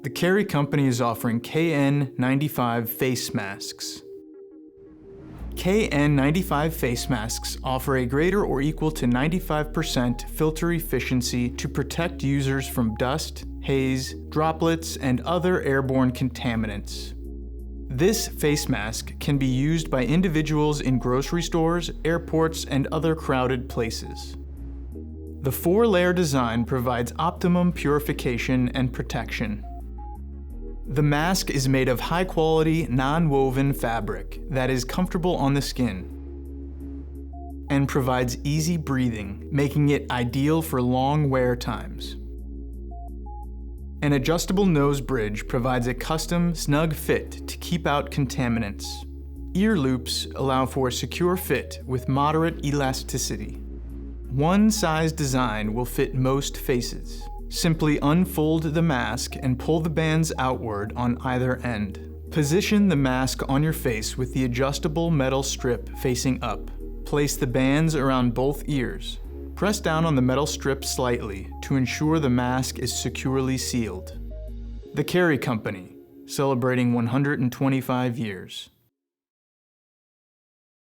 The Cary Company is offering KN95 Face Masks. KN95 Face Masks offer a greater or equal to 95% filter efficiency to protect users from dust, haze, droplets, and other airborne contaminants. This face mask can be used by individuals in grocery stores, airports, and other crowded places. The 4-layer design provides optimum purification and protection. The mask is made of high-quality, non-woven fabric that is comfortable on the skin and provides easy breathing, making it ideal for long wear times. An adjustable nose bridge provides a custom, snug fit to keep out contaminants. Ear loops allow for a secure fit with moderate elasticity. One-size design will fit most faces. Simply unfold the mask and pull the bands outward on either end. Position the mask on your face with the adjustable metal strip facing up. Place the bands around both ears. Press down on the metal strip slightly to ensure the mask is securely sealed. The Cary Company, celebrating 125 years.